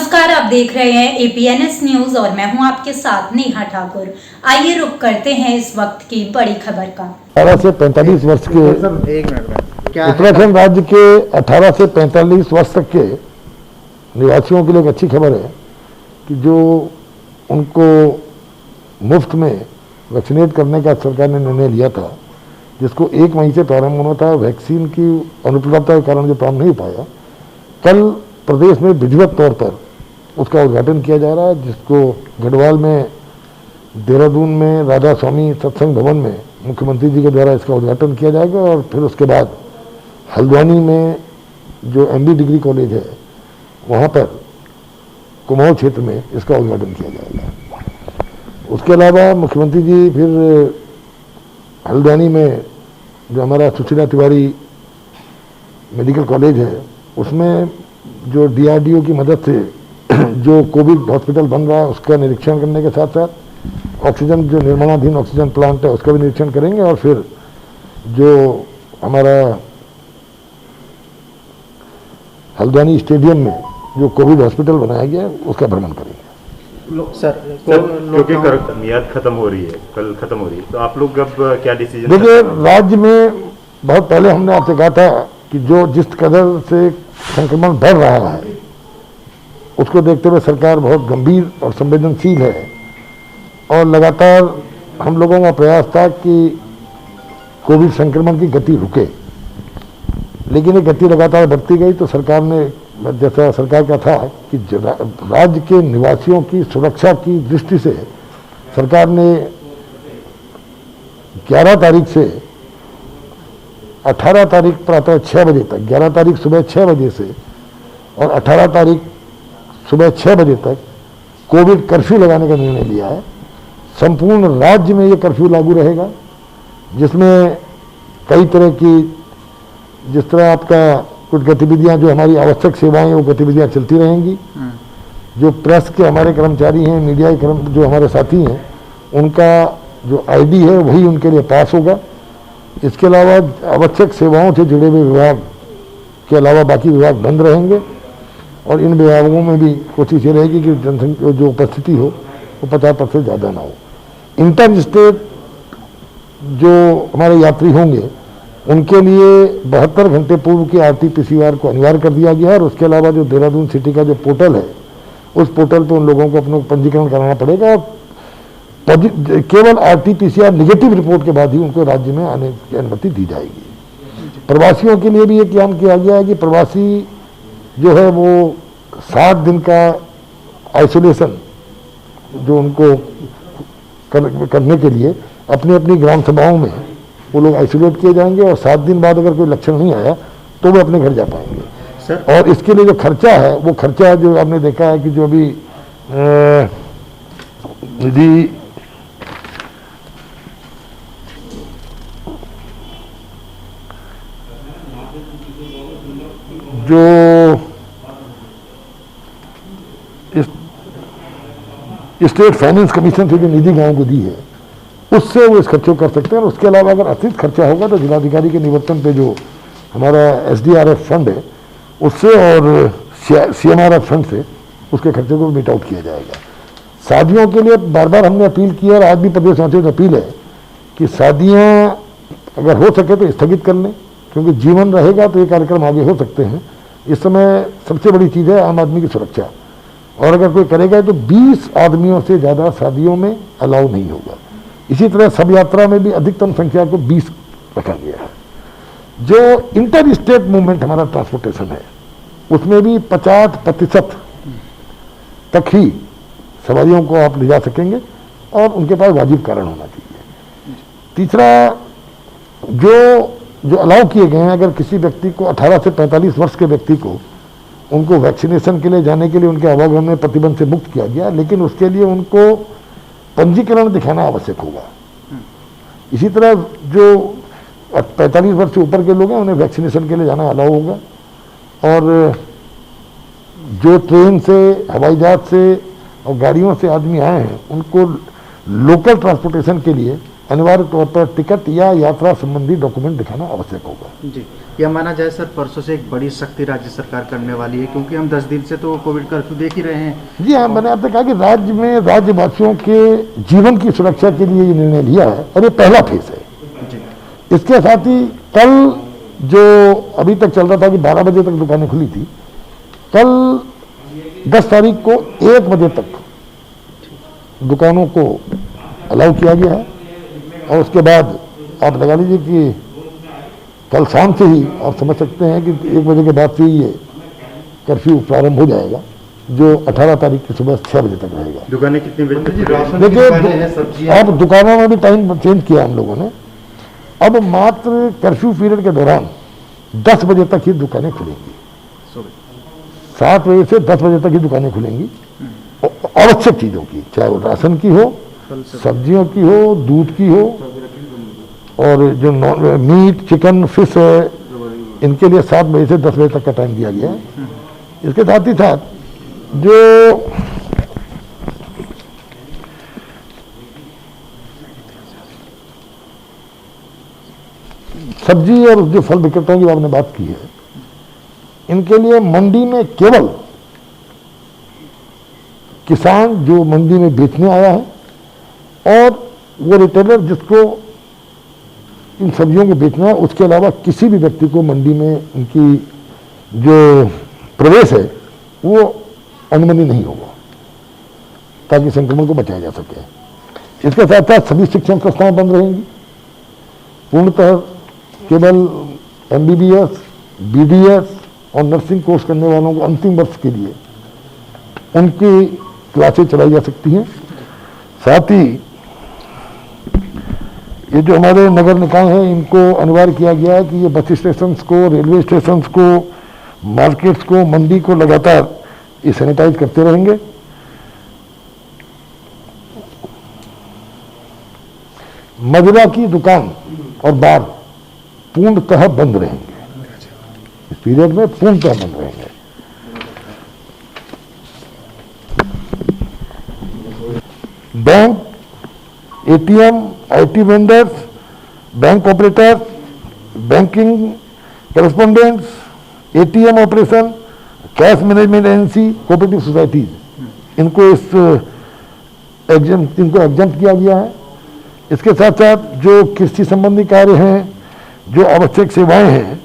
नमस्कार, आप देख रहे हैं एपीएनएस न्यूज और मैं हूं आपके साथ नेहा ठाकुर। आइए रुक करते हैं इस वक्त की बड़ी खबर का। 18 से 45 वर्ष के उत्तराखंड राज्य के 18 से 45 वर्ष तक के निवासियों के लिए एक अच्छी खबर है कि जो उनको मुफ्त में वैक्सीनेट करने का सरकार ने निर्णय लिया था, जिसको 1 मई से प्रारंभ होना था, वैक्सीन की अनुपलब्धता के कारण जो प्रारंभ नहीं पाया, कल प्रदेश में विधिवत तौर पर उसका उद्घाटन किया जा रहा है, जिसको गढ़वाल में, देहरादून में, राधा स्वामी सत्संग भवन में मुख्यमंत्री जी के द्वारा इसका उद्घाटन किया जाएगा और फिर उसके बाद हल्द्वानी में जो एमडी डिग्री कॉलेज है वहाँ पर कुमाऊं क्षेत्र में इसका उद्घाटन किया जाएगा। उसके अलावा मुख्यमंत्री जी फिर हल्द्वानी में जो हमारा सुशीला तिवारी मेडिकल कॉलेज है उसमें जो डीआरडीओ की मदद से जो कोविड हॉस्पिटल बन रहा है उसका निरीक्षण करने के साथ साथ ऑक्सीजन, जो निर्माणाधीन ऑक्सीजन प्लांट है उसका भी निरीक्षण करेंगे और फिर जो हमारा हल्द्वानी स्टेडियम में जो कोविड हॉस्पिटल बनाया गया है उसका भ्रमण करेंगे। सर क्योंकि मियाद खत्म हो रही है, कल खत्म हो रही है, तो आप लोग अब क्या डिसीजन? देखिए, राज्य में बहुत पहले हमने आपसे कहा था कि जो जिस कदर से संक्रमण बढ़ रहा है उसको देखते हुए सरकार बहुत गंभीर और संवेदनशील है और लगातार हम लोगों का प्रयास था कि कोविड संक्रमण की गति रुके, लेकिन ये गति लगातार बढ़ती गई। तो सरकार ने, जैसा सरकार का था कि राज्य के निवासियों की सुरक्षा की दृष्टि से सरकार ने 11 तारीख से 18 तारीख प्रातः 6 बजे तक, 11 तारीख सुबह 6 बजे से और 18 तारीख सुबह 6 बजे तक कोविड कर्फ्यू लगाने का निर्णय लिया है। संपूर्ण राज्य में ये कर्फ्यू लागू रहेगा, जिसमें कई तरह की, जिस तरह आपका कुछ गतिविधियां, जो हमारी आवश्यक सेवाएं, वो गतिविधियां चलती रहेंगी। जो प्रेस के हमारे कर्मचारी हैं, मीडिया के जो हमारे साथी हैं, उनका जो आईडी है वही उनके लिए पास होगा। इसके अलावा आवश्यक सेवाओं से जुड़े हुए विभाग के अलावा बाकी विभाग बंद रहेंगे और इन विभागों में भी कोशिश ये रहेगी कि जनसंख्या जो उपस्थिति हो वो 50% ज़्यादा ना हो। इंटर स्टेट जो हमारे यात्री होंगे उनके लिए 72 घंटे पूर्व की RT-PCR को अनिवार्य कर दिया गया है और उसके अलावा जो देहरादून सिटी का जो पोर्टल है उस पोर्टल पर उन लोगों को अपना पंजीकरण कराना पड़ेगा। केवल RT-PCR निगेटिव रिपोर्ट के बाद ही उनको राज्य में आने की अनुमति दी जाएगी। प्रवासियों के लिए भी ये काम किया गया है कि प्रवासी जो है वो 7 दिन का आइसोलेशन जो उनको करने के लिए अपनी अपनी ग्राम सभाओं में वो लोग आइसोलेट किए जाएंगे और 7 दिन बाद अगर कोई लक्षण नहीं आया तो वो अपने घर जा पाएंगे सर। और इसके लिए जो खर्चा है वो खर्चा जो आपने देखा है कि जो अभी निधि जो स्टेट फाइनेंस कमीशन से जो निधि गांव को दी है उससे वो इस खर्चे को कर सकते हैं। और उसके अलावा अगर अतिरिक्त खर्चा होगा तो जिलाधिकारी के निवर्तन पे जो हमारा SDRF फंड है उससे और CMRF फंड से उसके खर्चे को मीट आउट किया जाएगा। शादियों के लिए बार बार हमने अपील की और आज भी प्रदेशवासियों से अपील है कि शादियाँ अगर हो सके तो स्थगित कर लें, क्योंकि जीवन रहेगा तो ये कार्यक्रम आगे हो सकते हैं। इस समय सबसे बड़ी चीज़ है आम आदमी की सुरक्षा, और अगर कोई करेगा तो 20 आदमियों से ज़्यादा शादियों में अलाउ नहीं होगा। इसी तरह सब यात्रा में भी अधिकतम संख्या को 20 रखा गया है। जो इंटर स्टेट मूवमेंट हमारा ट्रांसपोर्टेशन है उसमें भी 50% तक ही सवारियों को आप ले जा सकेंगे और उनके पास वाजिब कारण होना चाहिए। तीसरा, जो अलाउ किए गए हैं, अगर किसी व्यक्ति को 18 से 45 वर्ष के व्यक्ति को उनको वैक्सीनेशन के लिए जाने के लिए उनके आवागमन में प्रतिबंध से मुक्त किया गया, लेकिन उसके लिए उनको पंजीकरण दिखाना आवश्यक होगा। इसी तरह जो 45 वर्ष से ऊपर के लोग हैं उन्हें वैक्सीनेशन के लिए जाना अलाउ होगा। और जो ट्रेन से, हवाई जहाज से और गाड़ियों से आदमी आए हैं उनको लोकल ट्रांसपोर्टेशन के लिए अनिवार्य तौर पर टिकट या यात्रा संबंधी डॉक्यूमेंट दिखाना आवश्यक होगा। जी, यह माना जाए सर परसों से एक बड़ी सख्ती राज्य सरकार करने वाली है, क्योंकि हम 10 दिन से तो कोविड कर्फ्यू देख ही रहे हैं। जी हाँ, मैंने आपसे कहा कि राज्य में राज्यवासियों के जीवन की सुरक्षा के लिए ये निर्णय लिया है और ये पहला फेज है। जी, इसके साथ ही कल जो अभी तक चल रहा था कि 12 बजे तक दुकानें खुली थी, कल 10 तारीख को 1 बजे तक दुकानों को अलाउ किया गया है और उसके बाद आप लगा लीजिए कि कल शाम से ही आप समझ सकते हैं कि 1 बजे के बाद से ही ये कर्फ्यू प्रारंभ हो जाएगा, जो 18 तारीख की सुबह 6 बजे तक रहेगा। दुकानें कितने बजे तक? देखिए, अब दुकानों में भी टाइम चेंज किया हम लोगों ने। अब मात्र कर्फ्यू पीरियड के दौरान 10 बजे तक ही दुकानें खुलेंगी। 7 बजे से 10 बजे तक ही दुकानें खुलेंगी आवश्यक चीज़ों की, चाहे वो राशन की हो, सब्जियों की हो, दूध की हो, और जो मीट, चिकन, फिश है, इनके लिए 7 बजे से 10 बजे तक का टाइम दिया गया है। इसके साथ ही साथ जो सब्जी और जो फल विक्रेताओं की आपने बात की है, इनके लिए मंडी में केवल किसान जो मंडी में बेचने आया है और वो रिटेलर जिसको इन सब्जियों को बेचना है, उसके अलावा किसी भी व्यक्ति को मंडी में उनकी जो प्रवेश है वो अनुमति नहीं होगा, ताकि संक्रमण को बचाया जा सके। इसके साथ साथ सभी शिक्षण संस्थाएं बंद रहेंगी। पूर्णतः केवल MBBS, BDS और नर्सिंग कोर्स करने वालों को अंतिम वर्ष के लिए उनकी क्लासें चलाई जा सकती हैं। साथ ही ये जो हमारे नगर निकाय हैं, इनको अनिवार्य किया गया है कि ये बस स्टेशन को, रेलवे स्टेशन को, मार्केट्स को, मंडी को लगातार ये सैनिटाइज करते रहेंगे। मदिरा की दुकान और बार पूर्णतः बंद रहेंगे, इस पीरियड में पूर्णतः बंद रहेंगे। Bank, ATM, IT vendors, bank operators, banking correspondents, ATM operation, cash management agency, cooperative societies, इनको एग्जम्प्ट किया गया है। इसके साथ साथ जो कृषि संबंधी कार्य हैं, जो आवश्यक सेवाएं हैं,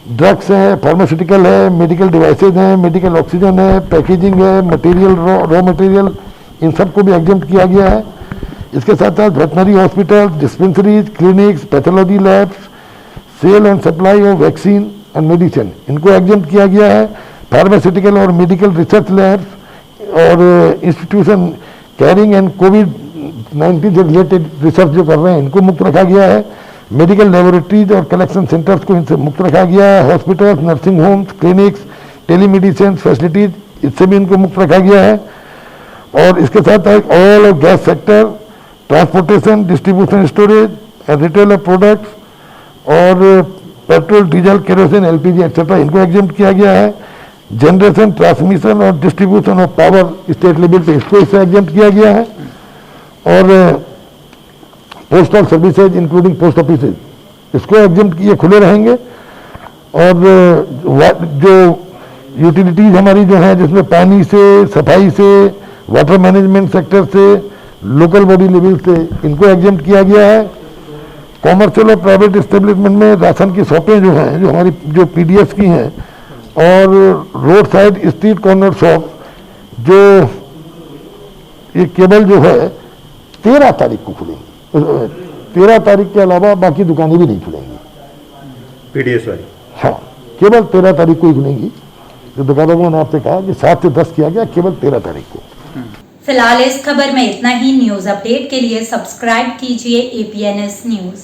ड्रग्स हैं, फार्मास्यूटिकल है, मेडिकल डिवाइसेज हैं, मेडिकल ऑक्सीजन है, पैकेजिंग है, मटेरियल, रॉ मटेरियल, इन सबको भी एग्जम्प्ट किया गया है। इसके साथ साथ veterinary hospital, dispensaries, clinics, pathology labs, sale and supply of vaccine and medicine, इनको एग्जम्प्ट किया गया है। फार्मास्यूटिकल और मेडिकल रिसर्च लैब्स और इंस्टीट्यूशन कैरिंग एंड कोविड-19 से रिलेटेड रिसर्च जो कर रहे हैं, इनको मुक्त रखा गया है। मेडिकल लेबोरेटरीज और कलेक्शन सेंटर्स को इनसे मुक्त रखा गया है। Hospitals, nursing homes, clinics, telemedicine facilities, इससे भी इनको मुक्त रखा गया है। और इसके साथ साथ ऑयल और gas sector, transportation, distribution, storage and retail of products और petrol, diesel, kerosene, LPG etcetera, इनको एग्जम्प्ट किया गया है। जनरेशन, ट्रांसमिशन और distribution of power state level पे, इसको इससे एग्जम्प्ट किया गया है। और postal services including post offices, इसको एग्जम्प्ट किए खुले रहेंगे। और जो यूटिलिटीज हमारी जो है, जिसमें पानी से, सफाई से, वाटर मैनेजमेंट सेक्टर से, लोकल बॉडी लेवल से, इनको एग्जम्प्ट किया गया है। कॉमर्शियल और प्राइवेट एस्टेब्लिशमेंट में राशन की शॉपें जो हैं, जो हमारी जो PDS की हैं, और road side street corner shop, जो ये केवल जो है 13 तारीख को खुलेंगी। 13 तारीख के अलावा बाकी दुकानें भी नहीं खुलेंगी। PDS वाली? हाँ, केवल 13 तारीख को ही खुलेंगी। तो दुकानों को मैंने आपसे कहा कि 7 से 10 किया गया, केवल 13 तारीख को। फिलहाल इस खबर में इतना ही। न्यूज अपडेट के लिए सब्सक्राइब कीजिए APNS न्यूज।